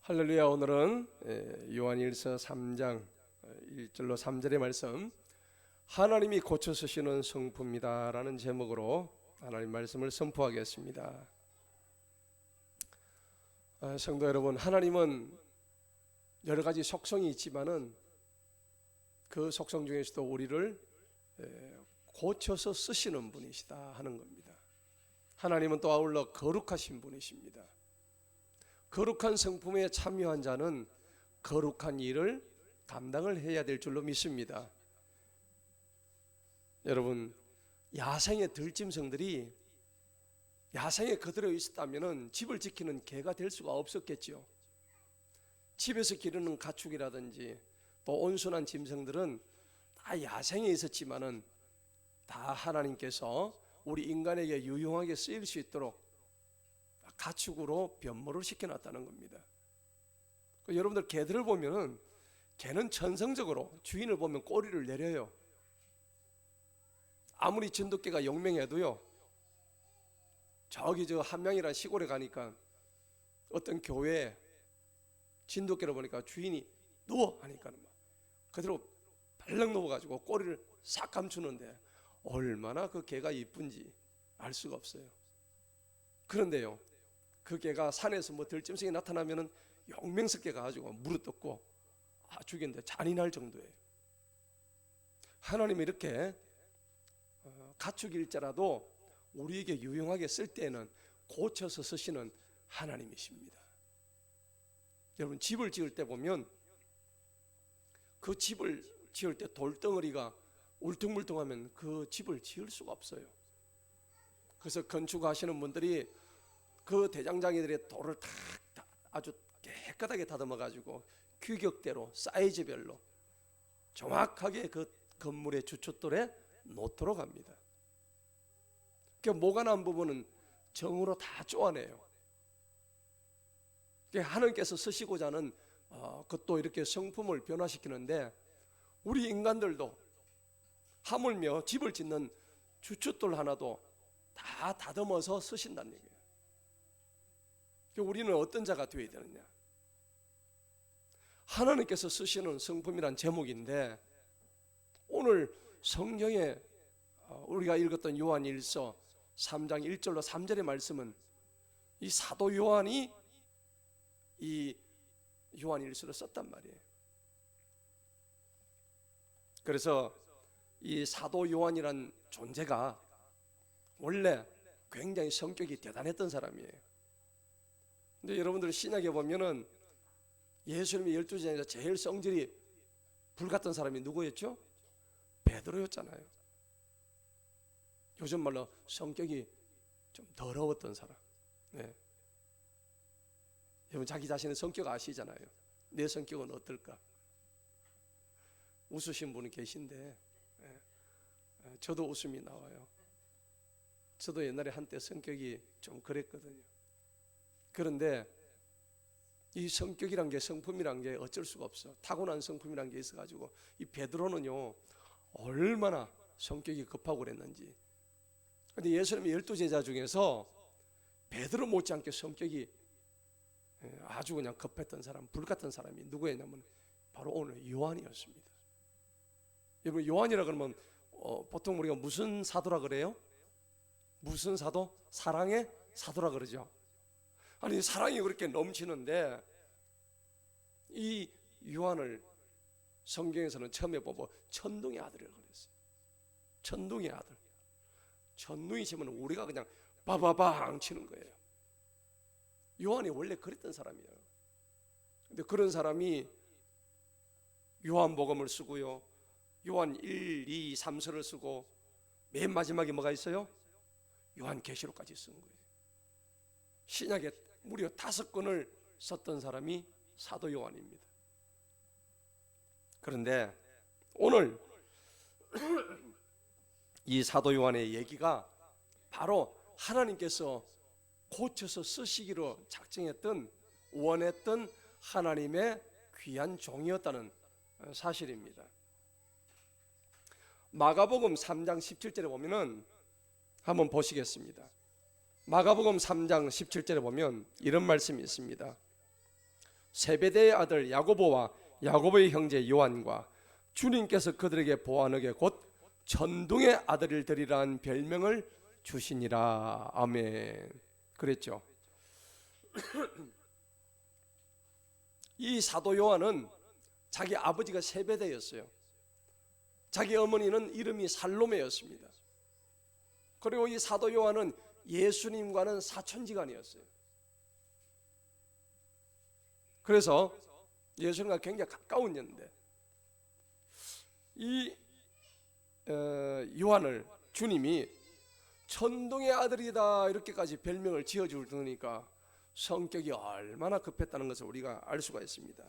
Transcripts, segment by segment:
할렐루야. 오늘은 요한일서 3장 1절로 3절의 말씀, 하나님이 고쳐 쓰시는 성품이다 라는 제목으로 하나님 말씀을 선포하겠습니다. 성도 여러분, 하나님은 여러 가지 속성이 있지만은 그 속성 중에서도 우리를 고쳐서 쓰시는 분이시다 하는 겁니다. 하나님은 또 아울러 거룩하신 분이십니다. 거룩한 성품에 참여한 자는 거룩한 일을 감당을 해야 될 줄로 믿습니다. 여러분, 야생의 들짐승들이 야생에 그대로 있었다면 집을 지키는 개가 될 수가 없었겠죠. 집에서 기르는 가축이라든지 또 온순한 짐승들은 다 야생에 있었지만은 다 하나님께서 우리 인간에게 유용하게 쓰일 수 있도록 가축으로 변모를 시켜놨다는 겁니다. 여러분들 개들을 보면은 개는 천성적으로 주인을 보면 꼬리를 내려요. 아무리 진돗개가 영명해도요, 저기 저 한명이라는 시골에 가니까 어떤 교회에 진돗개를 보니까 주인이 누워 하니까 막 그대로 발랑 누워가지고 꼬리를 싹 감추는데 얼마나 그 개가 이쁜지 알 수가 없어요. 그런데요, 그 개가 산에서 뭐 들짐승이 나타나면은 용맹스럽게 가가지고 물어뜯고 죽이는데 잔인할 정도예요. 하나님이 이렇게 가축일자라도 우리에게 유용하게 쓸 때에는 고쳐서 쓰시는 하나님이십니다. 여러분, 집을 지을 때 보면 그 집을 지을 때 돌덩어리가 울퉁불퉁하면 그 집을 지을 수가 없어요. 그래서 건축하시는 분들이 그 대장장이들의 돌을 다 아주 깨끗하게 다듬어 가지고 규격대로 사이즈별로 정확하게 그 건물의 주춧돌에 놓도록 합니다. 그 모가 난 부분은 정으로 다 쪼아내요. 하나님께서 쓰시고자 하는 그것도 이렇게 성품을 변화시키는데, 우리 인간들도 하물며 집을 짓는 주춧돌 하나도 다 다듬어서 쓰신다는 얘기예요. 우리는 어떤 자가 되어야 되느냐? 하나님께서 쓰시는 성품이란 제목인데, 오늘 성경에 우리가 읽었던 요한일서 3장 1절로 3절의 말씀은 이 사도 요한이 이 요한일서를 썼단 말이에요. 그래서 이 사도 요한이란 존재가 원래 굉장히 성격이 대단했던 사람이에요. 근데 여러분들 신약에 보면은 예수님의 12제자에서 제일 성질이 불같던 사람이 누구였죠? 베드로였잖아요. 요즘 말로 성격이 좀 더러웠던 사람. 네. 여러분, 자기 자신의 성격 아시잖아요. 내 성격은 어떨까? 웃으신 분이 계신데, 저도 웃음이 나와요. 저도 옛날에 한때 성격이 좀 그랬거든요. 그런데 이 성격이란 게, 성품이란 게 어쩔 수가 없어. 타고난 성품이란 게 있어가지고, 이 베드로는요 얼마나 성격이 급하고 그랬는지. 근데 예수님의 12제자 중에서 베드로 못지않게 성격이 아주 그냥 급했던 사람, 불같은 사람이 누구였냐면 바로 오늘 요한이었습니다. 여러분, 요한이라 그러면 보통 우리가 무슨 사도라 그래요? 무슨 사도? 사랑의 사도라 그러죠. 아니, 사랑이 그렇게 넘치는데 이 요한을 성경에서는 처음에 보고 천둥의 아들이라고 그랬어요. 천둥의 아들. 천둥이 치면 우리가 그냥 바바방 치는 거예요. 요한이 원래 그랬던 사람이에요. 근데 그런 사람이 요한복음을 쓰고요, 요한 1, 2, 3서를 쓰고 맨 마지막에 뭐가 있어요? 요한계시록까지 쓴 거예요. 신약에 무려 5권을 썼던 사람이 사도 요한입니다. 그런데 오늘 이 사도 요한의 얘기가 바로 하나님께서 고쳐서 쓰시기로 작정했던, 원했던 하나님의 귀한 종이었다는 사실입니다. 마가복음 3장 17절에 보면은 한번 보시겠습니다. 마가복음 3장 17절에 보면 이런 말씀이 있습니다. 세베대의 아들 야고보와 야고보의 형제 요한과 주님께서 그들에게 보아너게 곧 천둥의 아들을 되리라는 별명을 주시니라. 아멘. 그랬죠. 이 사도 요한은 자기 아버지가 세베대였어요. 자기 어머니는 이름이 살로메였습니다. 그리고 이 사도 요한은 예수님과는 사촌지간이었어요. 그래서 예수님과 굉장히 가까운 연대. 이 요한을 주님이 천둥의 아들이다 이렇게까지 별명을 지어주니까 성격이 얼마나 급했다는 것을 우리가 알 수가 있습니다.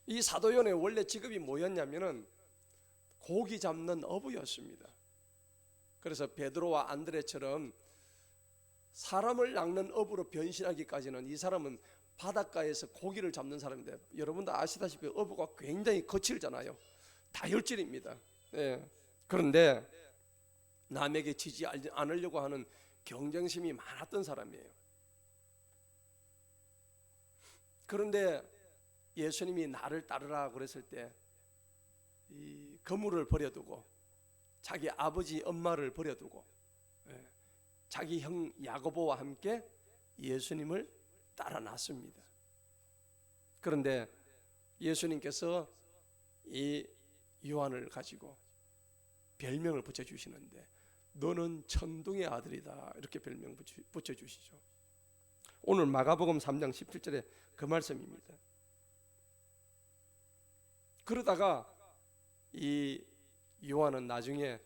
이 사도 요한의 원래 직업이 뭐였냐면은 고기 잡는 어부였습니다. 그래서 베드로와 안드레처럼 사람을 낚는 어부로 변신하기까지는 이 사람은 바닷가에서 고기를 잡는 사람인데, 여러분도 아시다시피 어부가 굉장히 거칠잖아요. 다혈질입니다. 예. 그런데 남에게 지지 않으려고 하는 경쟁심이 많았던 사람이에요. 그런데 예수님이 나를 따르라 그랬을 때 이 거물을 버려두고 자기 아버지 엄마를 버려두고 자기 형 야고보와 함께 예수님을 따라 났습니다. 그런데 예수님께서 이 요한을 가지고 별명을 붙여주시는데 너는 천둥의 아들이다 이렇게 별명 붙여주시죠. 오늘 마가복음 3장 17절에 그 말씀입니다. 그러다가 이 요한은 나중에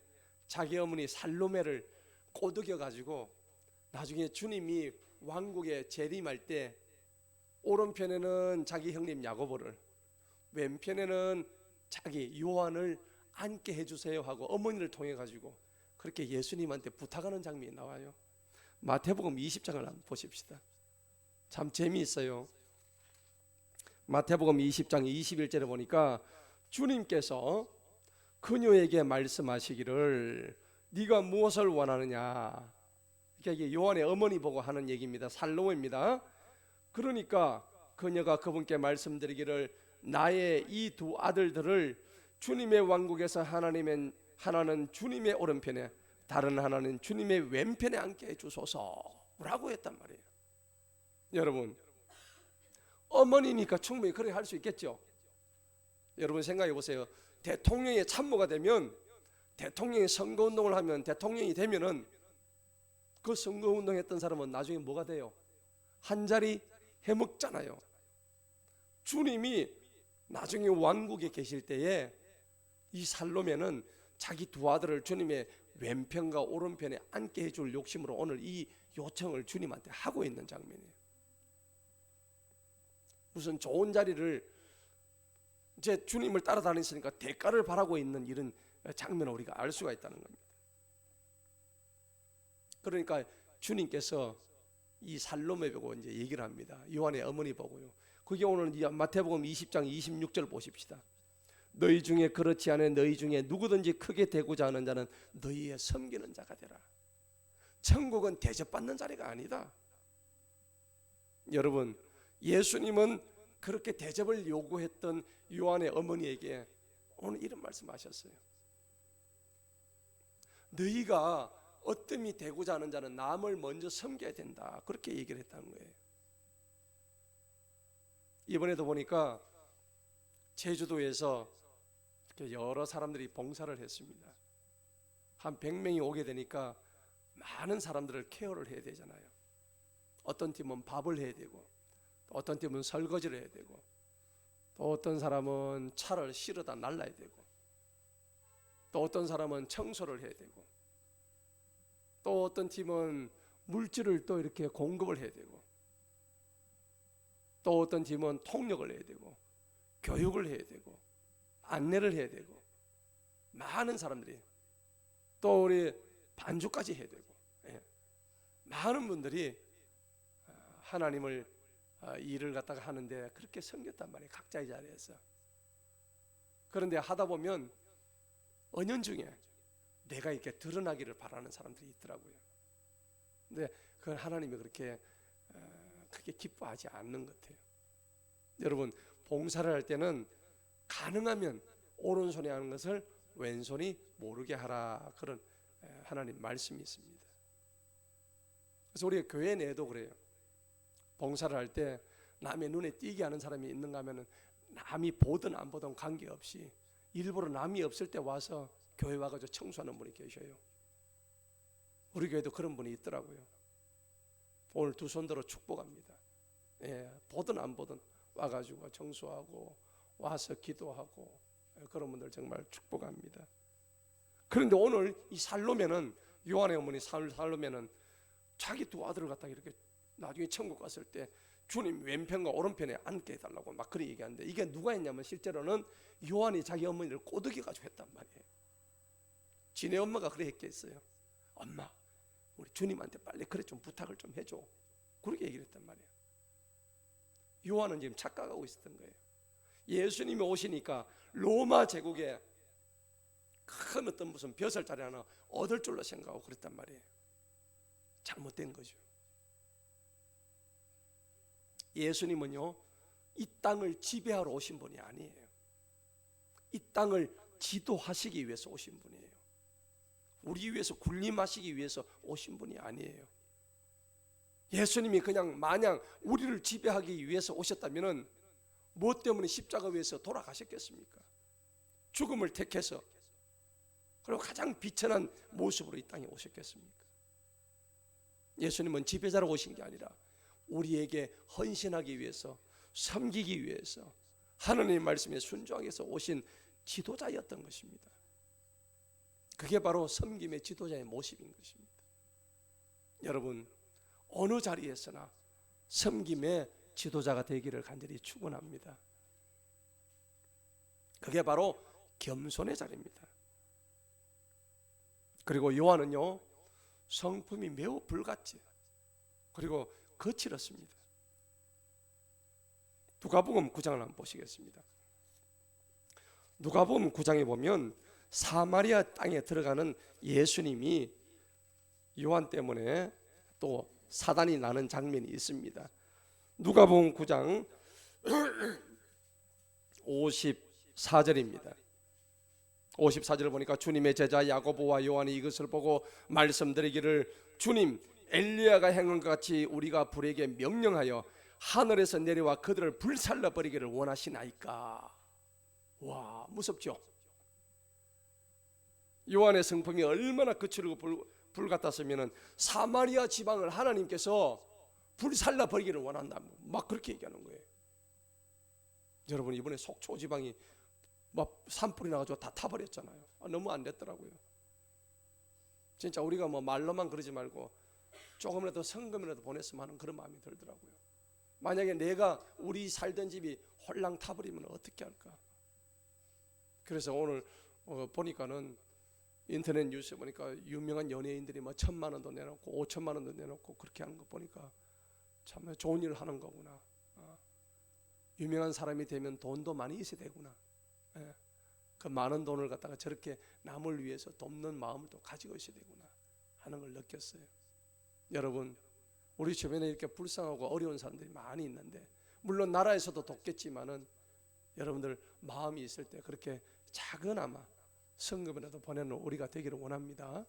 자기 어머니 살로메를 꼬드겨 가지고 나중에 주님이 왕국에 재림할 때 오른편에는 자기 형님 야고보를, 왼편에는 자기 요한을 앉게 해주세요 하고 어머니를 통해 가지고 그렇게 예수님한테 부탁하는 장면이 나와요. 마태복음 20장을 한번 보십시다. 참 재미있어요. 마태복음 20장 21절에 보니까 주님께서 그녀에게 말씀하시기를 네가 무엇을 원하느냐. 이게 요한의 어머니 보고 하는 얘기입니다. 살로메입니다. 그러니까 그녀가 그분께 말씀드리기를 나의 이 두 아들들을 주님의 왕국에서 하나는 주님의 오른편에 다른 하나는 주님의 왼편에 앉게 해주소서라고 했단 말이에요. 여러분, 어머니니까 충분히 그렇게 할 수 있겠죠. 여러분 생각해 보세요. 대통령의 참모가 되면, 대통령이 선거운동을 하면, 대통령이 되면은 그 선거운동 했던 사람은 나중에 뭐가 돼요? 한 자리 해먹잖아요. 주님이 나중에 왕국에 계실 때에 이 살로메는 자기 두 아들을 주님의 왼편과 오른편에 앉게 해줄 욕심으로 오늘 이 요청을 주님한테 하고 있는 장면이에요. 무슨 좋은 자리를 이제 주님을 따라다니시니까 대가를 바라고 있는 이런 장면을 우리가 알 수가 있다는 겁니다. 그러니까 주님께서 이 살로메 보고 이제 얘기를 합니다. 요한의 어머니 보고요. 그게 오늘 마태복음 20장 26절 보십시다. 너희 중에 그렇지 않은 너희 중에 누구든지 크게 되고자 하는 자는 너희의 섬기는 자가 되라. 천국은 대접받는 자리가 아니다. 여러분, 예수님은 그렇게 대접을 요구했던 요한의 어머니에게 오늘 이런 말씀하셨어요. 너희가 어뜸이 되고자 하는 자는 남을 먼저 섬겨야 된다. 그렇게 얘기를 했다는 거예요. 이번에도 보니까 제주도에서 여러 사람들이 봉사를 했습니다. 한 100명이 오게 되니까 많은 사람들을 케어를 해야 되잖아요. 어떤 팀은 밥을 해야 되고, 어떤 팀은 설거지를 해야 되고, 또 어떤 사람은 차를 실어다 날라야 되고, 또 어떤 사람은 청소를 해야 되고, 또 어떤 팀은 물질을 또 이렇게 공급을 해야 되고, 또 어떤 팀은 통역을 해야 되고, 교육을 해야 되고, 안내를 해야 되고, 많은 사람들이, 또 우리 반주까지 해야 되고, 많은 분들이 하나님을 일을 갖다가 하는데 그렇게 섬겼단 말이에요. 각자의 자리에서. 그런데 하다 보면 은연중에 내가 이렇게 드러나기를 바라는 사람들이 있더라고요. 근데 그건 하나님이 그렇게 기뻐하지 않는 것 같아요. 여러분, 봉사를 할 때는 가능하면 오른손이 하는 것을 왼손이 모르게 하라, 그런 하나님 말씀이 있습니다. 그래서 우리가 교회 내에도 그래요. 봉사를 할 때 남의 눈에 띄게 하는 사람이 있는가 하면은 남이 보든 안 보든 관계없이 일부러 남이 없을 때 와서 교회 와가지고 청소하는 분이 계셔요. 우리 교회도 그런 분이 있더라고요. 오늘 두 손 들어 축복합니다. 보든 안 보든 와가지고 청소하고 와서 기도하고, 그런 분들 정말 축복합니다. 그런데 오늘 이 살로메는, 요한의 어머니 살로메는 자기 두 아들을 갖다가 이렇게 나중에 천국 갔을 때 주님 왼편과 오른편에 앉게 해달라고 막 그렇게 얘기하는데, 이게 누가 했냐면 실제로는 요한이 자기 어머니를 꼬드겨 가지고 했단 말이에요. 지네 엄마가 그래 했겠어요. 엄마, 우리 주님한테 빨리 그래 좀 부탁을 좀 해줘, 그렇게 얘기를 했단 말이에요. 요한은 지금 착각하고 있었던 거예요. 예수님이 오시니까 로마 제국에 큰 어떤 무슨 벼슬자리 하나 얻을 줄로 생각하고 그랬단 말이에요. 잘못된 거죠. 예수님은요, 이 땅을 지배하러 오신 분이 아니에요. 이 땅을 지도하시기 위해서 오신 분이에요. 우리 위해서 군림하시기 위해서 오신 분이 아니에요. 예수님이 그냥 마냥 우리를 지배하기 위해서 오셨다면은 무엇 때문에 십자가 위에서 돌아가셨겠습니까? 죽음을 택해서, 그리고 가장 비천한 모습으로 이 땅에 오셨겠습니까? 예수님은 지배자로 오신 게 아니라 우리에게 헌신하기 위해서, 섬기기 위해서, 하나님의 말씀에 순종하기 위해서 오신 지도자였던 것입니다. 그게 바로 섬김의 지도자의 모습인 것입니다. 여러분, 어느 자리에서나 섬김의 지도자가 되기를 간절히 축원합니다. 그게 바로 겸손의 자리입니다. 그리고 요한은요, 성품이 매우 불같지, 그리고 거칠었습니다. 누가복음 9장을 한번 보시겠습니다. 누가복음 9장에 보면 사마리아 땅에 들어가는 예수님이 요한 때문에 또 사단이 나는 장면이 있습니다. 누가복음 9장 54절입니다. 54절을 보니까 주님의 제자 야고보와 요한이 이것을 보고 말씀드리기를, 주님, 엘리야가 행한 것 같이 우리가 불에게 명령하여 하늘에서 내려와 그들을 불살라 버리기를 원하시나이까. 와, 무섭죠? 요한의 성품이 얼마나 거칠고 불같았으면 사마리아 지방을 하나님께서 불살라 버리기를 원한다, 막 그렇게 얘기하는 거예요. 여러분, 이번에 속초 지방이 막 산불이 나가지고 다 타버렸잖아요. 너무 안 됐더라고요. 진짜 우리가 뭐 말로만 그러지 말고 조금이라도 성금이라도 보냈으면 하는 그런 마음이 들더라고요. 만약에 내가 우리 살던 집이 홀랑 타버리면 어떻게 할까? 그래서 오늘 보니까는 인터넷 뉴스에 보니까 유명한 연예인들이 뭐 1,000만 원도 내놓고 5천만 원도 내놓고 그렇게 하는 거 보니까 참 좋은 일을 하는 거구나. 유명한 사람이 되면 돈도 많이 있어야 되구나. 그 많은 돈을 갖다가 저렇게 남을 위해서 돕는 마음을 또 가지고 있어야 되구나 하는 걸 느꼈어요. 여러분, 우리 주변에 이렇게 불쌍하고 어려운 사람들이 많이 있는데, 물론 나라에서도 돕겠지만은 여러분들 마음이 있을 때 그렇게 작은아마 성금이라도 보내는 우리가 되기를 원합니다.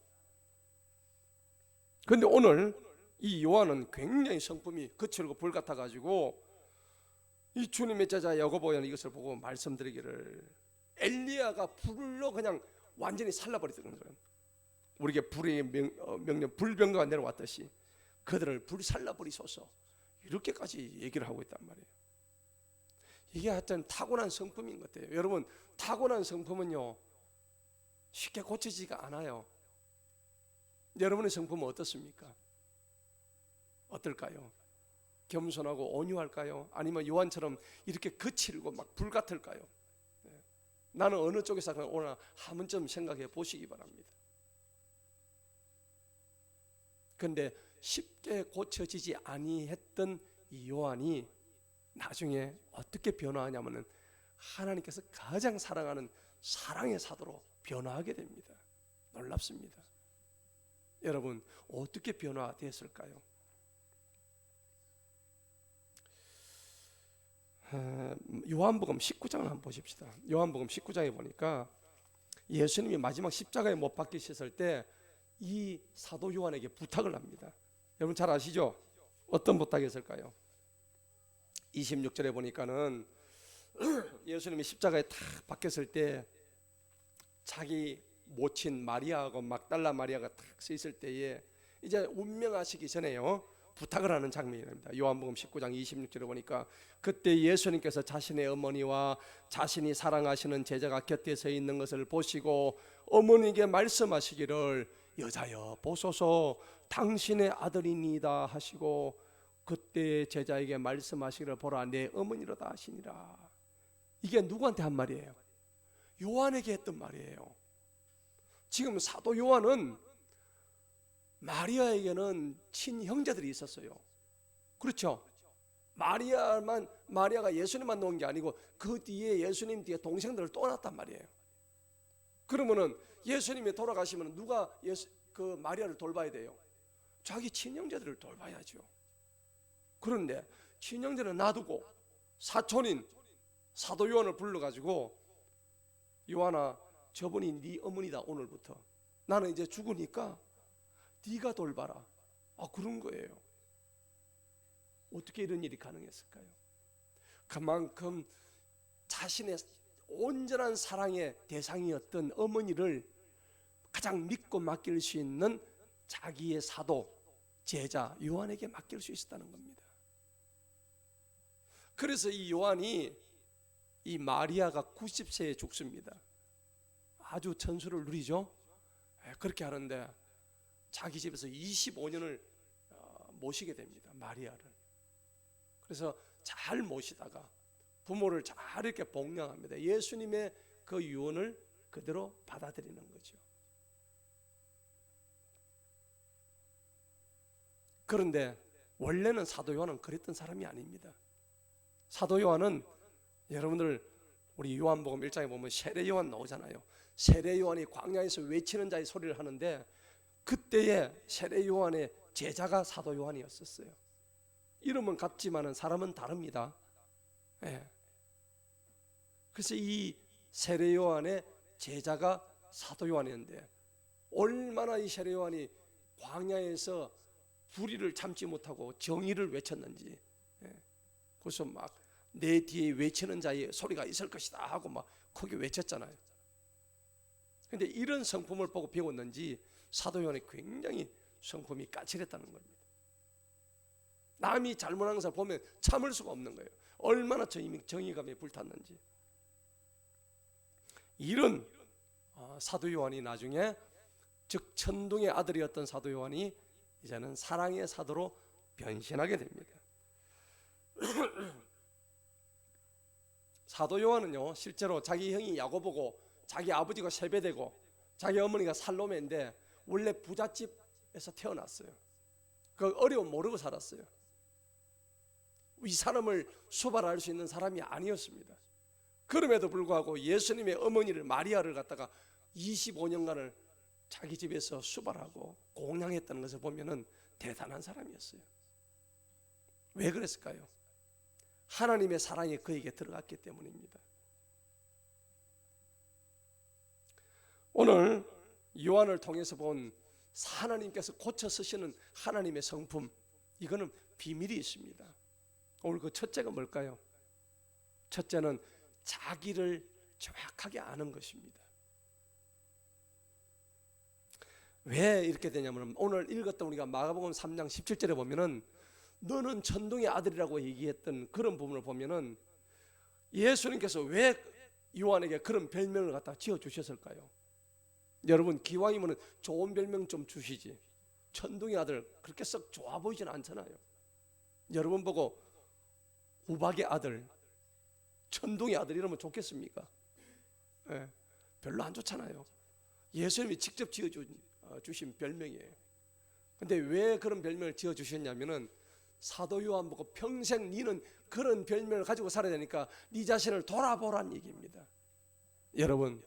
그런데 오늘 이 요한은 굉장히 성품이 거칠고 불같아 가지고 이 주님의 제자 야고보는 이것을 보고 말씀드리기를, 엘리야가 불로 그냥 완전히 살라버리더라는 거예요. 우리에게 불의 명령, 불병거가 내려왔듯이 그들을 불살라버리소서, 이렇게까지 얘기를 하고 있단 말이에요. 이게 하여튼 타고난 성품인 것 같아요. 여러분, 타고난 성품은요 쉽게 고쳐지지가 않아요. 여러분의 성품은 어떻습니까? 어떨까요? 겸손하고 온유할까요? 아니면 요한처럼 이렇게 거칠고 막 불같을까요? 나는 어느 쪽에서 오늘 한 번쯤 생각해 보시기 바랍니다. 그런데 쉽게 고쳐지지 아니했던 이 요한이 나중에 어떻게 변화하냐면은 하나님께서 가장 사랑하는 사랑의 사도로 변화하게 됩니다. 놀랍습니다. 여러분, 어떻게 변화됐을까요? 요한복음 19장을 한번 보십시다. 요한복음 19장에 보니까 예수님이 마지막 십자가에 못 박히셨을 때 이 사도 요한에게 부탁을 합니다. 여러분 잘 아시죠? 어떤 부탁이었을까요? 26절에 보니까는 예수님이 십자가에 탁 박혔을 때 자기 모친 마리아하고 막달라 마리아가 탁 서 있을 때에 이제 운명하시기 전에요 부탁을 하는 장면입니다. 요한복음 19장 26절에 보니까 그때 예수님께서 자신의 어머니와 자신이 사랑하시는 제자가 곁에 서 있는 것을 보시고 어머니에게 말씀하시기를 여자여 보소서 당신의 아들이니이다 하시고 그때 제자에게 말씀하시기를 보라 내 어머니로다 하시니라. 이게 누구한테 한 말이에요? 요한에게 했던 말이에요. 지금 사도 요한은 마리아에게는 친형제들이 있었어요. 그렇죠? 마리아가 예수님만 놓은 게 아니고 그 뒤에 예수님 뒤에 동생들을 또 낳았단 말이에요. 그러면은 예수님이 돌아가시면 누가 그 마리아를 돌봐야 돼요? 자기 친형제들을 돌봐야죠. 그런데 친형제는 놔두고 사촌인 사도 요한을 불러가지고 요한아 저분이 네 어머니다. 오늘부터 나는 이제 죽으니까 네가 돌봐라. 그런 거예요. 어떻게 이런 일이 가능했을까요? 그만큼 자신의 온전한 사랑의 대상이었던 어머니를 가장 믿고 맡길 수 있는 자기의 사도 제자 요한에게 맡길 수 있었다는 겁니다. 그래서 이 요한이 이 마리아가 90세에 죽습니다. 아주 천수를 누리죠. 그렇게 하는데 자기 집에서 25년을 모시게 됩니다. 마리아를. 그래서 잘 모시다가 부모를 잘 이렇게 복양합니다. 예수님의 그 유언을 그대로 받아들이는 거죠. 그런데 원래는 사도 요한은 그랬던 사람이 아닙니다. 사도 요한은 여러분들 우리 요한복음 1장에 보면 세례 요한 나오잖아요. 세례 요한이 광야에서 외치는 자의 소리를 하는데 그때의 세례 요한의 제자가 사도 요한이었었어요. 이름은 같지만은 사람은 다릅니다. 그래서 이 세례 요한의 제자가 사도 요한이었는데 얼마나 이 세례 요한이 광야에서 불의를 참지 못하고 정의를 외쳤는지. 그래서 막 내 뒤에 외치는 자의 소리가 있을 것이다 하고 막 크게 외쳤잖아요. 그런데 이런 성품을 보고 배웠는지 사도 요한이 굉장히 성품이 까칠했다는 겁니다. 남이 잘못한 것을 보면 참을 수가 없는 거예요. 얼마나 정의감에 불탔는지. 이런 사도 요한이 나중에 즉 천둥의 아들이었던 사도 요한이 이제는 사랑의 사도로 변신하게 됩니다. 사도 요한은요 실제로 자기 형이 야고보고 자기 아버지가 세베대고 자기 어머니가 살로메인데 원래 부잣집에서 태어났어요. 그 어려움 모르고 살았어요. 이 사람을 수발할 수 있는 사람이 아니었습니다. 그럼에도 불구하고 예수님의 어머니를 마리아를 갖다가 25년간을 자기 집에서 수발하고 공양했다는 것을 보면은 대단한 사람이었어요. 왜 그랬을까요? 하나님의 사랑이 그에게 들어갔기 때문입니다. 오늘 요한을 통해서 본 하나님께서 고쳐 쓰시는 하나님의 성품, 이거는 비밀이 있습니다. 오늘 그 첫째가 뭘까요? 첫째는 자기를 정확하게 아는 것입니다. 왜 이렇게 되냐면 오늘 읽었던 우리가 마가복음 3장 17절에 보면은 너는 천둥의 아들이라고 얘기했던 그런 부분을 보면은 예수님께서 왜 요한에게 그런 별명을 갖다 지어주셨을까요? 여러분 기왕이면 좋은 별명 좀 주시지. 천둥의 아들 그렇게 썩 좋아 보이진 않잖아요. 여러분 보고 우박의 아들, 천둥의 아들 이러면 좋겠습니까? 별로 안 좋잖아요. 예수님이 직접 지어주신 별명이에요. 근데 왜 그런 별명을 지어주셨냐면은 사도 요한 보고 평생 니는 그런 별명을 가지고 살아야 되니까 네 자신을 돌아보란 얘기입니다. 여러분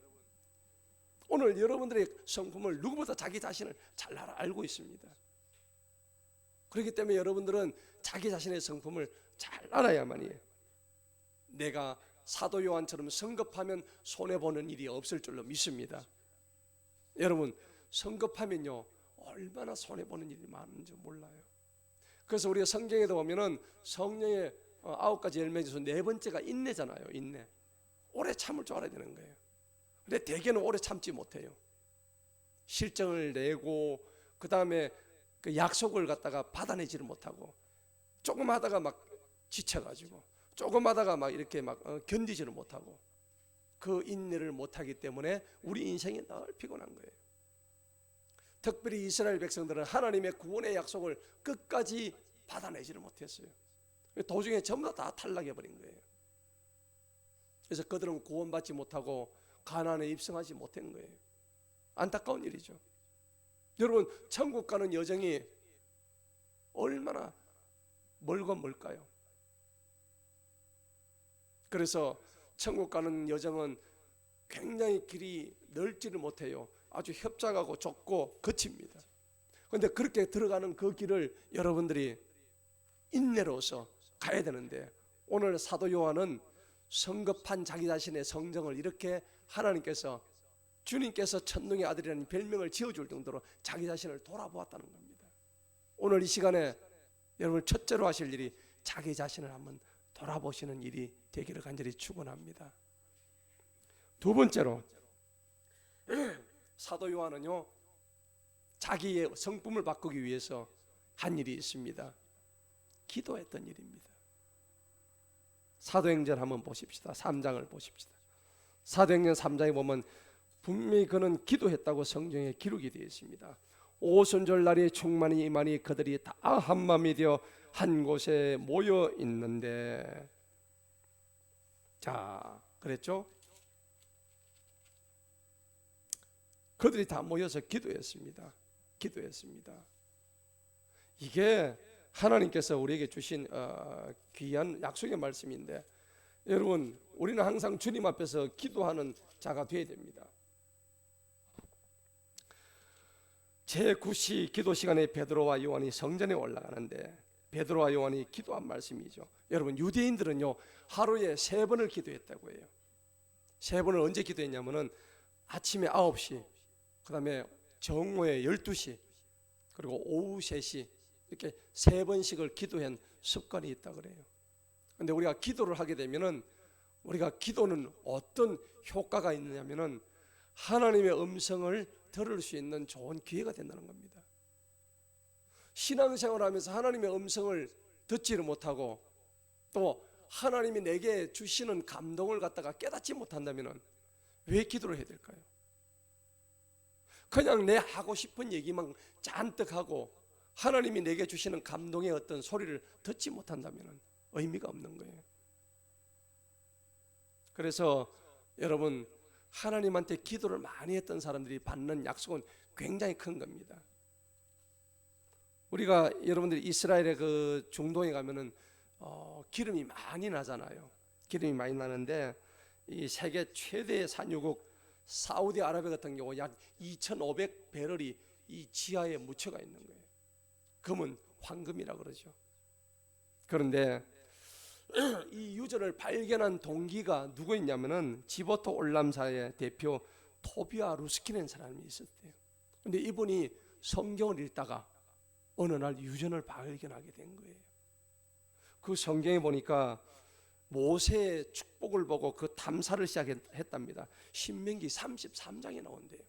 오늘 여러분들의 성품을 누구보다 자기 자신을 잘 알고 있습니다. 그렇기 때문에 여러분들은 자기 자신의 성품을 잘 알아야만이에요. 내가 사도 요한처럼 성급하면 손해보는 일이 없을 줄로 믿습니다. 여러분, 성급하면요 얼마나 손해보는 일이 많은지 몰라요. 그래서 우리가 성경에도 보면은 성령의 9가지 열매 중에서 네 번째가 인내잖아요. 인내. 오래 참을 줄 알아야 되는 거예요. 근데 대개는 오래 참지 못해요. 실정을 내고 그 다음에 그 약속을 갖다가 받아내지를 못하고 조금 하다가 막 지쳐가지고 조금 하다가 막 이렇게 막 견디지를 못하고 그 인내를 못하기 때문에 우리 인생이 늘 피곤한 거예요. 특별히 이스라엘 백성들은 하나님의 구원의 약속을 끝까지 받아내지를 못했어요. 도중에 전부 다 탈락해버린 거예요. 그래서 그들은 구원받지 못하고 가나안에 입성하지 못한 거예요. 안타까운 일이죠. 여러분, 천국 가는 여정이 얼마나 멀고 멀까요? 그래서 천국 가는 여정은 굉장히 길이 넓지를 못해요. 아주 협착하고 좁고 거칩니다. 그런데 그렇게 들어가는 그 길을 여러분들이 인내로서 가야 되는데, 오늘 사도 요한은 성급한 자기 자신의 성정을 이렇게 하나님께서, 주님께서 천둥의 아들이라는 별명을 지어줄 정도로 자기 자신을 돌아보았다는 겁니다. 오늘 이 시간에 여러분 첫째로 하실 일이 자기 자신을 한번 돌아보시는 일이 되기를 간절히 축원합니다. 두 번째로 사도 요한은요 자기의 성품을 바꾸기 위해서 한 일이 있습니다. 기도했던 일입니다. 사도행전 한번 보십시다. 3장을 보십시다. 사도행전 3장에 보면 분명히 그는 기도했다고 성경에 기록이 되어 있습니다. 오순절 날이 충만히 임하니 그들이 다 한마음이 되어 한 곳에 모여 있는데, 자, 그랬죠? 그들이 다 모여서 기도했습니다. 기도했습니다. 이게 하나님께서 우리에게 주신 귀한 약속의 말씀인데, 여러분, 우리는 항상 주님 앞에서 기도하는 자가 되어야 됩니다. 제9시 기도 시간에 베드로와 요한이 성전에 올라가는데, 베드로와 요한이 기도한 말씀이죠. 여러분, 유대인들은요 하루에 3번을 기도했다고 해요. 3번을 언제 기도했냐면은 아침에 9시, 그 다음에 정오에 12시, 그리고 오후 3시, 이렇게 3번씩을 기도한 습관이 있다 그래요. 근데 우리가 기도를 하게 되면은, 우리가 기도는 어떤 효과가 있느냐면은 하나님의 음성을 들을 수 있는 좋은 기회가 된다는 겁니다. 신앙생활을 하면서 하나님의 음성을 듣지를 못하고 또 하나님이 내게 주시는 감동을 갖다가 깨닫지 못한다면 왜 기도를 해야 될까요? 그냥 내 하고 싶은 얘기만 잔뜩 하고 하나님이 내게 주시는 감동의 어떤 소리를 듣지 못한다면 의미가 없는 거예요. 그래서 여러분, 하나님한테 기도를 많이 했던 사람들이 받는 약속은 굉장히 큰 겁니다. 우리가 여러분들이 이스라엘의 그 중동에 가면은 기름이 많이 나잖아요. 기름이 많이 나는데 이 세계 최대의 산유국 사우디아라비아 같은 경우 약 2,500배럴이 이 지하에 묻혀가 있는 거예요. 금은 황금이라 그러죠. 그런데 이 유전을 발견한 동기가 누구였냐면은 지보토 올람사의 대표 토비아 루스키라는 사람이 있었대요. 그런데 이분이 성경을 읽다가 어느 날 유전을 발견하게 된 거예요. 그 성경에 보니까 모세의 축복을 보고 그 탐사를 시작했답니다. 신명기 33장에 나온대요.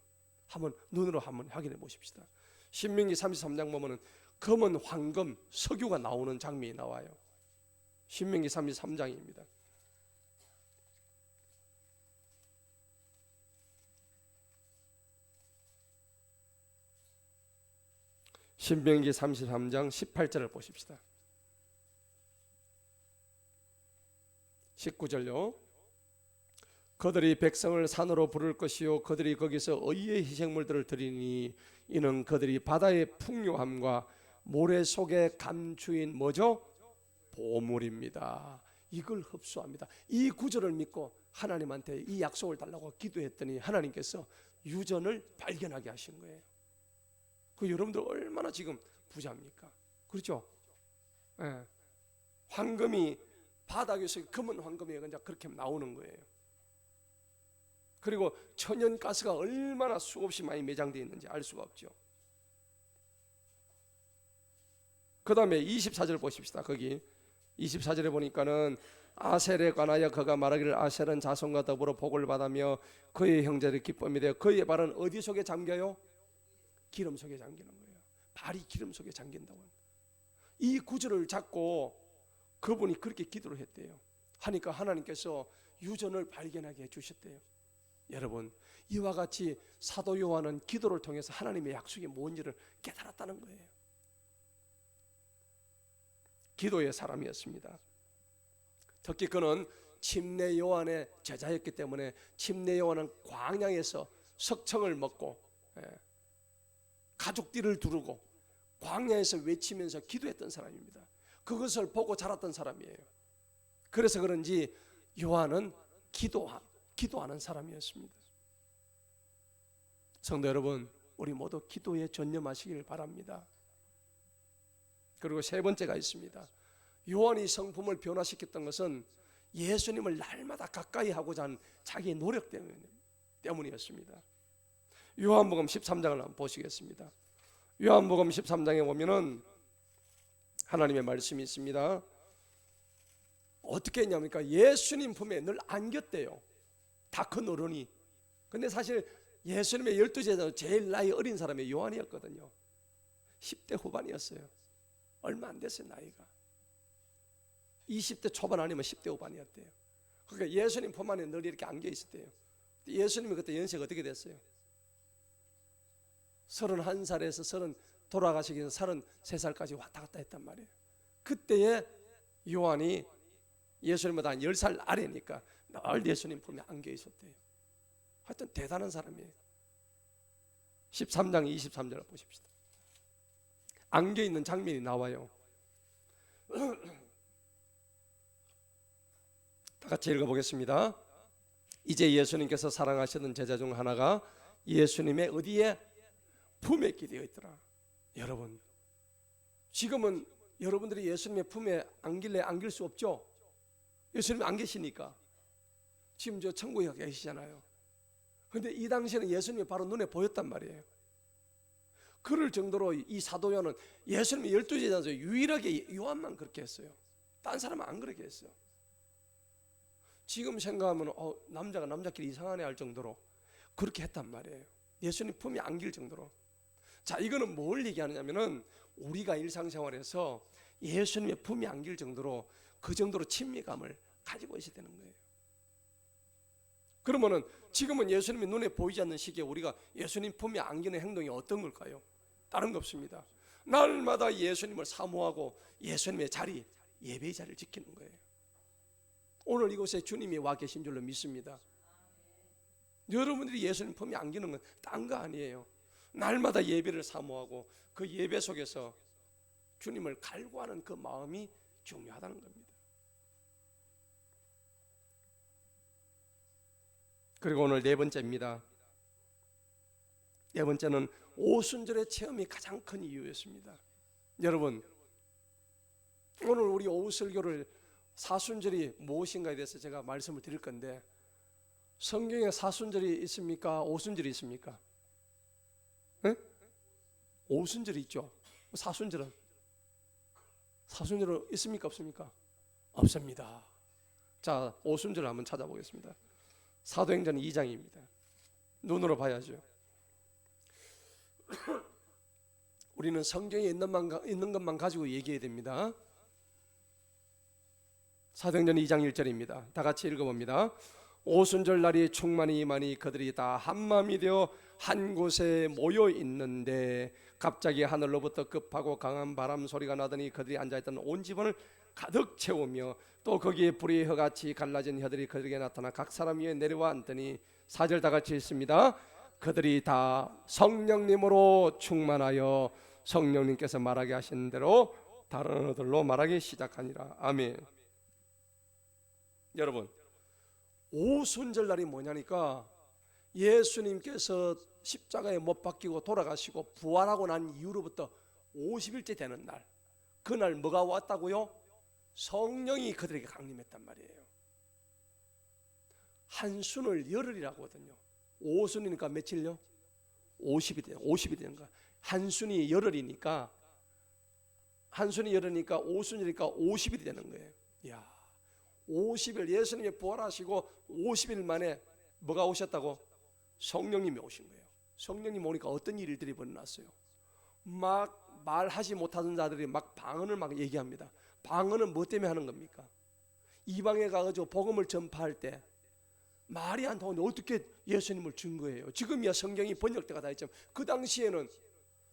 한번 눈으로 한번 확인해 보십시다. 신명기 33장 보면은 금은 황금, 석유가 나오는 장면이 나와요. 신명기 33장입니다. 신명기 33장 18절을 보십시다. 19절요. 그들이 백성을 산으로 부를 것이요 그들이 거기서 의의 희생물들을 드리니 이는 그들이 바다의 풍요함과 모래 속에 감추인 뭐죠? 보물입니다. 이걸 흡수합니다. 이 구절을 믿고 하나님한테 이 약속을 달라고 기도했더니 하나님께서 유전을 발견하게 하신 거예요. 그 여러분들 얼마나 지금 부자입니까? 그렇죠? 예. 황금이 바닥에서 검은 황금이 그냥 그렇게 나오는 거예요. 그리고 천연가스가 얼마나 수없이 많이 매장되어 있는지 알 수가 없죠. 그 다음에 24절 보십시다. 거기 24절에 보니까는 아셀에 관하여 그가 말하기를 아셀은 자손과 더불어 복을 받으며 그의 형제들이 기쁨이 되어 그의 발은 어디 속에 잠겨요? 기름 속에 잠기는 거예요. 발이 기름 속에 잠긴다고 합니다. 이 구절을 잡고 그분이 그렇게 기도를 했대요. 하니까 하나님께서 유전을 발견하게 해주셨대요. 여러분, 이와 같이 사도 요한은 기도를 통해서 하나님의 약속이 뭔지를 깨달았다는 거예요. 기도의 사람이었습니다. 특히 그는 침례 요한의 제자였기 때문에 침례 요한은 광야에서 석청을 먹고 가족들을 두르고 광야에서 외치면서 기도했던 사람입니다. 그것을 보고 자랐던 사람이에요. 그래서 그런지 요한은 기도하는 사람이었습니다. 성도 여러분, 우리 모두 기도에 전념하시길 바랍니다. 그리고 세 번째가 있습니다. 요한이 성품을 변화시켰던 것은 예수님을 날마다 가까이 하고자 하는 자기의 노력 때문이었습니다. 요한복음 13장을 한번 보시겠습니다. 요한복음 13장에 보면은 하나님의 말씀이 있습니다. 어떻게 했냐니까 예수님 품에 늘 안겼대요. 다 큰 어른이. 근데 사실 예수님의 12제자 제일 나이 어린 사람이 요한이었거든요. 10대 후반이었어요. 얼마 안 됐어요, 나이가. 20대 초반 아니면 10대 후반이었대요. 그러니까 예수님 품 안에 늘 이렇게 안겨 있었대요. 예수님이 그때 연세가 어떻게 됐어요? 31살에서 돌아가시기 전에 33살까지 왔다 갔다 했단 말이에요. 그때에 요한이 예수님보다 한 10살 아래니까 늘 예수님 품에 안겨 있었대요. 하여튼 대단한 사람이에요. 13장 23절을 보십시다. 안겨 있는 장면이 나와요. 다 같이 읽어보겠습니다. 이제 예수님께서 사랑하시던 제자 중 하나가 예수님의 어디에? 품에 기대어 있더라. 여러분, 지금은 여러분들이 예수님의 품에 안길래 안길 수 없죠? 예수님이 안 계시니까. 지금 저 천국에 계시잖아요. 그런데 이 당시에는 예수님이 바로 눈에 보였단 말이에요. 그럴 정도로 이 사도 요한은 예수님의 12제자 중에 유일하게 요한만 그렇게 했어요. 딴 사람은 안 그렇게 했어요. 지금 생각하면 남자가 남자끼리 이상하네 할 정도로 그렇게 했단 말이에요. 예수님 품에 안길 정도로. 자, 이거는 뭘 얘기하느냐면은 우리가 일상생활에서 예수님의 품에 안길 정도로 그 정도로 친밀감을 가지고 있어야 되는 거예요. 그러면은 지금은 예수님이 눈에 보이지 않는 시기에 우리가 예수님 품에 안기는 행동이 어떤 걸까요? 다른 거 없습니다. 날마다 예수님을 사모하고 예수님의 자리, 예배의 자리를 지키는 거예요. 오늘 이곳에 주님이 와 계신 줄로 믿습니다. 여러분들이 예수님 품에 안기는 건 딴 거 아니에요. 날마다 예배를 사모하고 그 예배 속에서 주님을 갈구하는 그 마음이 중요하다는 겁니다. 그리고 오늘 네 번째입니다. 네 번째는 오순절의 체험이 가장 큰 이유였습니다. 여러분, 오늘 우리 오후 설교를 사순절이 무엇인가에 대해서 제가 말씀을 드릴 건데, 성경에 사순절이 있습니까? 오순절이 있습니까? 네? 오순절이 있죠. 사순절은 있습니까? 없습니까? 없습니다. 자, 오순절을 한번 찾아보겠습니다. 사도행전 2장입니다. 눈으로 봐야죠. 우리는 성경에 있는 것만 가지고 얘기해야 됩니다. 사도행전 2장 1절입니다. 다 같이 읽어봅니다. 오순절 날이 충만히 임하니 그들이 다 한마음이 되어 한 곳에 모여 있는데 갑자기 하늘로부터 급하고 강한 바람 소리가 나더니 그들이 앉아있던 온 집안을 가득 채우며 또 거기에 불의 혀같이 갈라진 혀들이 그들에게 나타나 각 사람 위에 내려와 앉더니 4절 다 같이 읽습니다. 그들이 다 성령님으로 충만하여 성령님께서 말하게 하신 대로 다른 언어들로 말하기 시작하니라. 아멘. 여러분, 오순절 날이 뭐냐니까 예수님께서 십자가에 못 박히고 돌아가시고 부활하고 난 이후로부터 50일째 되는 날, 그날 뭐가 왔다고요? 성령이 그들에게 강림했단 말이에요. 한순을 열흘이라고 하거든요. 5순이니까 며칠요? 50이 되는 거야. 한순이 열흘이니까, 한순이 열흘이니까 5순이니까 50일이 되는 거예요. 야, 50일, 예수님이 부활하시고 50일 만에 뭐가 오셨다고? 성령님이 오신 거예요. 성령님 오니까 어떤 일들이 벌어났어요. 막 말하지 못하는 자들이 막 방언을 막 얘기합니다. 방언은 뭐 때문에 하는 겁니까? 이방에 가가지고 복음을 전파할 때 말이 안 통하는데 어떻게 예수님을 증거해요? 지금이야 성경이 번역대가 다 있지만 그 당시에는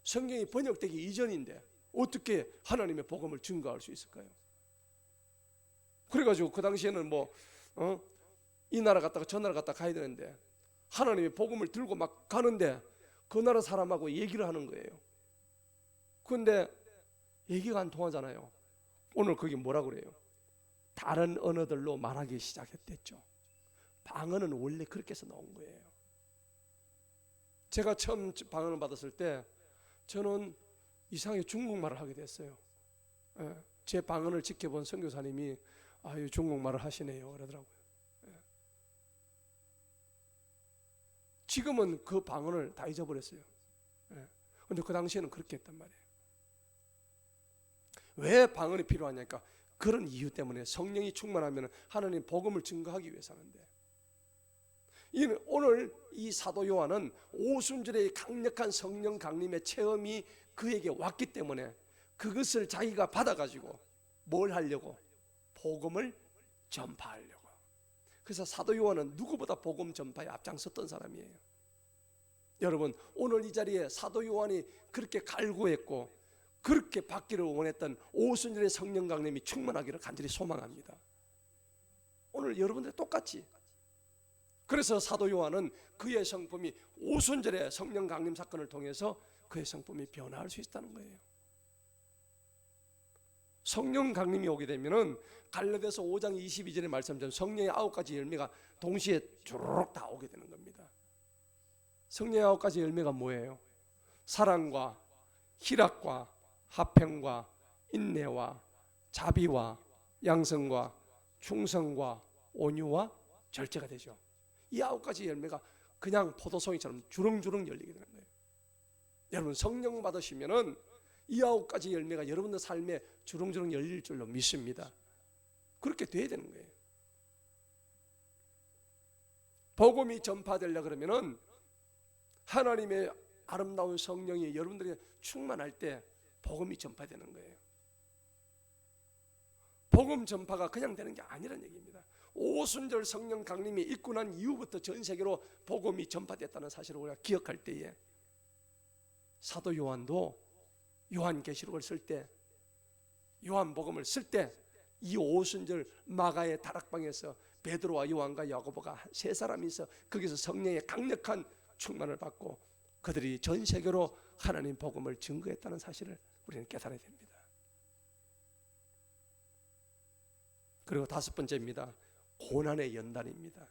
성경이 번역되기 이전인데 어떻게 하나님의 복음을 증거할 수 있을까요? 그래가지고 그 당시에는 이 나라 갔다가 저 나라 갔다 가야 되는데 하나님의 복음을 들고 막 가는데 그 나라 사람하고 얘기를 하는 거예요. 그런데 얘기가 안 통하잖아요. 오늘 거기 뭐라 그래요? 다른 언어들로 말하기 시작했댔죠. 방언은 원래 그렇게 해서 나온 거예요. 제가 처음 방언을 받았을 때 저는 이상하게 중국말을 하게 됐어요. 제 방언을 지켜본 선교사님이 아유 중국말을 하시네요 그러더라고요. 지금은 그 방언을 다 잊어버렸어요. 그런데 그 당시에는 그렇게 했단 말이에요. 왜 방언이 필요하냐니까 그런 이유 때문에 성령이 충만하면 하나님 복음을 증거하기 위해서 하는데 오늘 이 사도 요한은 오순절의 강력한 성령 강림의 체험이 그에게 왔기 때문에 그것을 자기가 받아가지고 뭘 하려고? 복음을 전파하려고. 그래서 사도 요한은 누구보다 복음 전파에 앞장섰던 사람이에요. 여러분 오늘 이 자리에 사도 요한이 그렇게 갈구했고 그렇게 받기를 원했던 오순절의 성령 강림이 충만하기를 간절히 소망합니다. 오늘 여러분들 똑같이. 그래서 사도 요한은 그의 성품이 오순절의 성령 강림 사건을 통해서 그의 성품이 변화할 수 있다는 거예요. 성령 강림이 오게 되면은 갈라디아서 5장 22절의 말씀처럼 성령의 9가지 열매가 동시에 주르륵 다 오게 되는 겁니다. 성령의 9가지 열매가 뭐예요? 사랑과 희락과 화평과 인내와 자비와 양성과 충성과 온유와 절제가 되죠. 이 9가지 열매가 그냥 포도송이처럼 주렁주렁 열리게 되는 거예요. 여러분 성령 받으시면은 이 9가지 열매가 여러분들 삶에 주렁주렁 열릴 줄로 믿습니다. 그렇게 돼야 되는 거예요. 복음이 전파되려 그러면은 하나님의 아름다운 성령이 여러분들에게 충만할 때 복음이 전파되는 거예요. 복음 전파가 그냥 되는 게 아니라는 얘기입니다. 오순절 성령 강림이 있고 난 이후부터 전 세계로 복음이 전파됐다는 사실을 우리가 기억할 때에 사도 요한도 요한계시록을 쓸 때 요한복음을 쓸 때 이 오순절 마가의 다락방에서 베드로와 요한과 야고보가 세 사람이 있어 거기서 성령의 강력한 충만을 받고 그들이 전 세계로 하나님 복음을 증거했다는 사실을 우리는 깨달아야 됩니다. 그리고 5번째입니다. 고난의 연단입니다.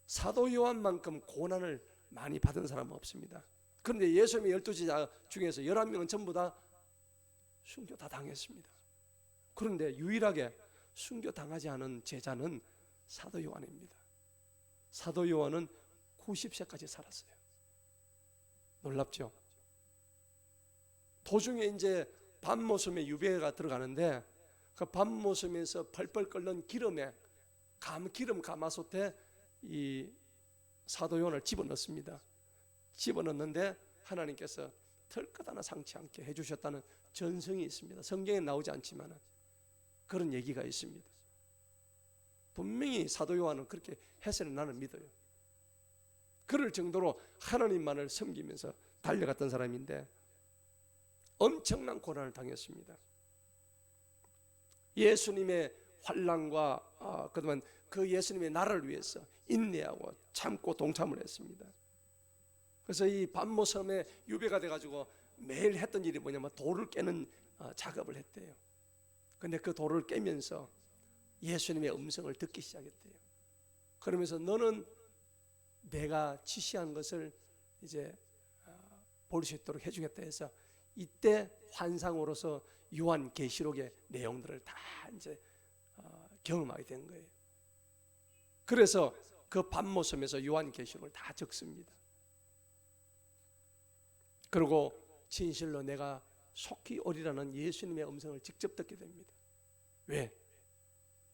사도 요한만큼 고난을 많이 받은 사람은 없습니다. 그런데 예수님의 12제자 중에서 11명은 전부 다 순교 다 당했습니다. 그런데 유일하게 순교 당하지 않은 제자는 사도 요한입니다. 사도 요한은 90세까지 살았어요. 놀랍죠? 도중에 이제 밤모섬에 유배가 들어가는데 그 밤모섬에서 펄펄 끓는 기름에 기름 가마솥에 이 사도 요한을 집어넣습니다. 집어넣는데 하나님께서 털끝 하나 상치 않게 해주셨다는 전성이 있습니다. 성경에 나오지 않지만 그런 얘기가 있습니다. 분명히 사도 요한은 그렇게 해서는 나는 믿어요. 그럴 정도로 하나님만을 섬기면서 달려갔던 사람인데 엄청난 고난을 당했습니다. 예수님의 환난과 그동안 그 예수님의 나라를 위해서 인내하고 참고 동참을 했습니다. 그래서 이 밤모섬에 유배가 돼가지고 매일 했던 일이 뭐냐면 돌을 깨는 작업을 했대요. 근데 그 돌을 깨면서 예수님의 음성을 듣기 시작했대요. 그러면서 너는 내가 지시한 것을 이제 볼 수 있도록 해주겠다 해서 이때 환상으로서 요한계시록의 내용들을 다 이제 경험하게 된 거예요. 그래서 그 밤모섬에서 요한계시록을 다 적습니다. 그리고 진실로 내가 속히 오리라는 예수님의 음성을 직접 듣게 됩니다. 왜?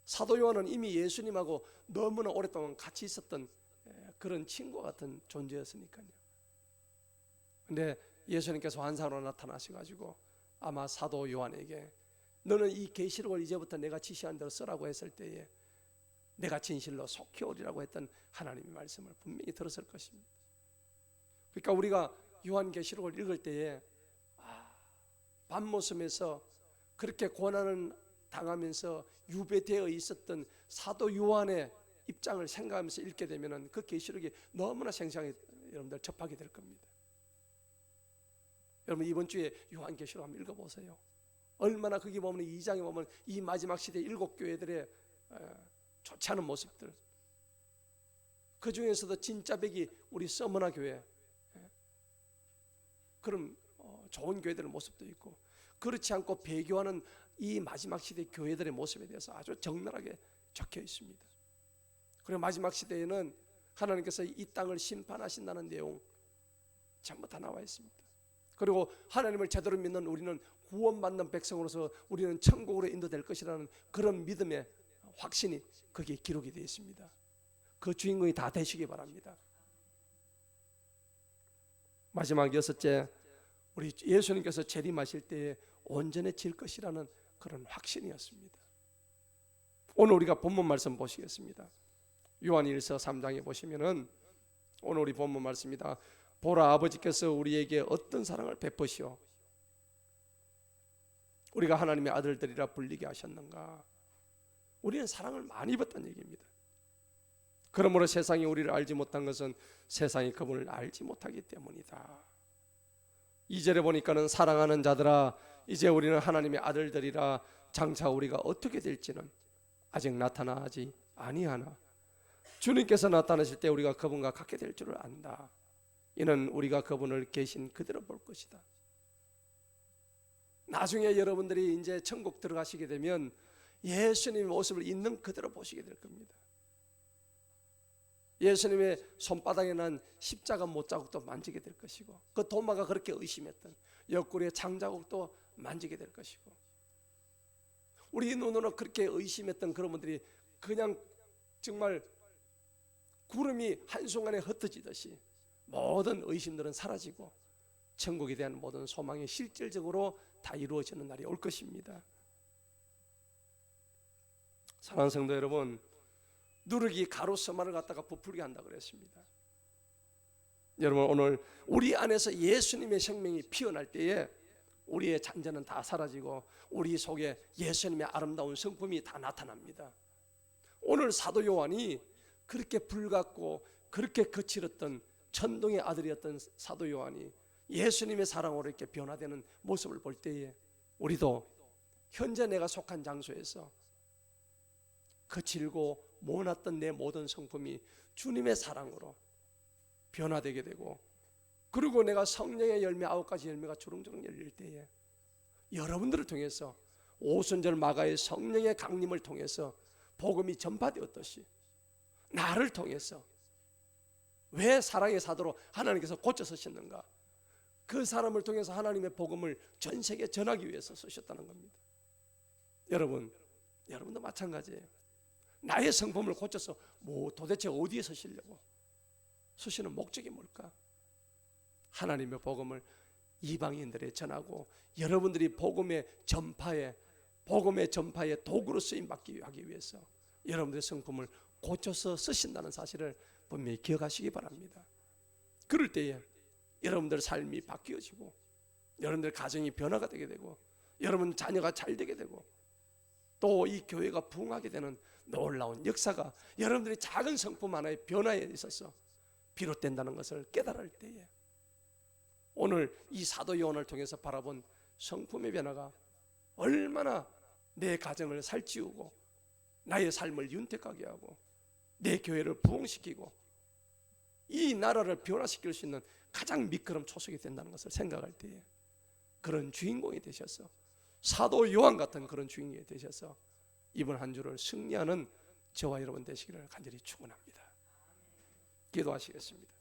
사도 요한은 이미 예수님하고 너무나 오랫동안 같이 있었던 그런 친구 같은 존재였으니까요. 근데 예수님께서 환상으로 나타나셔가지고 아마 사도 요한에게 너는 이 계시록을 이제부터 내가 지시한 대로 쓰라고 했을 때에 내가 진실로 속히 오리라고 했던 하나님의 말씀을 분명히 들었을 것입니다. 그러니까 우리가 요한계시록을 읽을 때에 밤모섬에서 그렇게 고난을 당하면서 유배되어 있었던 사도 요한의 입장을 생각하면서 읽게 되면 그 계시록이 너무나 생생하게 여러분들 접하게 될 겁니다. 여러분 이번 주에 요한계시록 한번 읽어보세요. 얼마나 거기 보면 2장에 보면 이 마지막 시대 7교회들의 좋지 않은 모습들, 그 중에서도 진짜 백이 우리 서머나 교회, 그런 좋은 교회들의 모습도 있고, 그렇지 않고 배교하는 이 마지막 시대 교회들의 모습에 대해서 아주 적나라하게 적혀 있습니다. 그리고 마지막 시대에는 하나님께서 이 땅을 심판하신다는 내용 전부 다 나와 있습니다. 그리고 하나님을 제대로 믿는 우리는 구원받는 백성으로서 우리는 천국으로 인도될 것이라는 그런 믿음의 확신이 거기에 기록이 되어 있습니다. 그 주인공이 다 되시기 바랍니다. 마지막 6째, 우리 예수님께서 재림하실 때에 온전해질 것이라는 그런 확신이었습니다. 오늘 우리가 본문 말씀 보시겠습니다. 요한일서 3장에 보시면은 오늘 우리 본문 말씀입니다. 보라, 아버지께서 우리에게 어떤 사랑을 베푸시오 우리가 하나님의 아들들이라 불리게 하셨는가. 우리는 사랑을 많이 받다는 얘기입니다. 그러므로 세상이 우리를 알지 못한 것은 세상이 그분을 알지 못하기 때문이다. 2절에 보니까는 사랑하는 자들아 이제 우리는 하나님의 아들들이라 장차 우리가 어떻게 될지는 아직 나타나지 아니하나 주님께서 나타나실 때 우리가 그분과 같게 될 줄을 안다. 이는 우리가 그분을 계신 그대로 볼 것이다. 나중에 여러분들이 이제 천국 들어가시게 되면 예수님의 모습을 있는 그대로 보시게 될 겁니다. 예수님의 손바닥에 난 십자가 못자국도 만지게 될 것이고, 그 도마가 그렇게 의심했던 옆구리의 장자국도 만지게 될 것이고, 우리 눈으로 그렇게 의심했던 그런 분들이 그냥 정말 구름이 한순간에 흩어지듯이 모든 의심들은 사라지고 천국에 대한 모든 소망이 실질적으로 다 이루어지는 날이 올 것입니다. 사랑하는 성도 여러분, 누르기 가로 서만을 갖다가 부풀게 한다고 그랬습니다. 여러분 오늘 우리 안에서 예수님의 생명이 피어날 때에 우리의 잔재는 다 사라지고 우리 속에 예수님의 아름다운 성품이 다 나타납니다. 오늘 사도 요한이 그렇게 불같고 그렇게 거칠었던 천둥의 아들이었던 사도 요한이 예수님의 사랑으로 이렇게 변화되는 모습을 볼 때에 우리도 현재 내가 속한 장소에서 거칠고 모났던 내 모든 성품이 주님의 사랑으로 변화되게 되고, 그리고 내가 성령의 열매 9가지 열매가 주렁주렁 열릴 때에 여러분들을 통해서 오순절 마가의 성령의 강림을 통해서 복음이 전파되었듯이 나를 통해서 왜 사랑의 사도로 하나님께서 고쳐 쓰셨는가, 그 사람을 통해서 하나님의 복음을 전 세계에 전하기 위해서 쓰셨다는 겁니다. 여러분도 마찬가지예요. 나의 성품을 고쳐서 도대체 어디에 쓰시려고 쓰시는 목적이 뭘까? 하나님의 복음을 이방인들에 전하고 여러분들이 복음의 전파에 도구로 쓰임 받기 하기 위해서 여러분들의 성품을 고쳐서 쓰신다는 사실을 분명히 기억하시기 바랍니다. 그럴 때에 여러분들 삶이 바뀌어지고 여러분들 가정이 변화가 되게 되고 여러분 자녀가 잘 되게 되고 또 이 교회가 부흥하게 되는 놀라운 역사가 여러분들의 작은 성품 하나의 변화에 있어서 비롯된다는 것을 깨달을 때에 오늘 이 사도 요한을 통해서 바라본 성품의 변화가 얼마나 내 가정을 살찌우고 나의 삶을 윤택하게 하고 내 교회를 부흥시키고 이 나라를 변화시킬 수 있는 가장 미끄럼 초석이 된다는 것을 생각할 때에 그런 주인공이 되셔서 사도 요한 같은 그런 주인이 되셔서 이번 한 주를 승리하는 저와 여러분 되시기를 간절히 축원합니다. 기도하시겠습니다.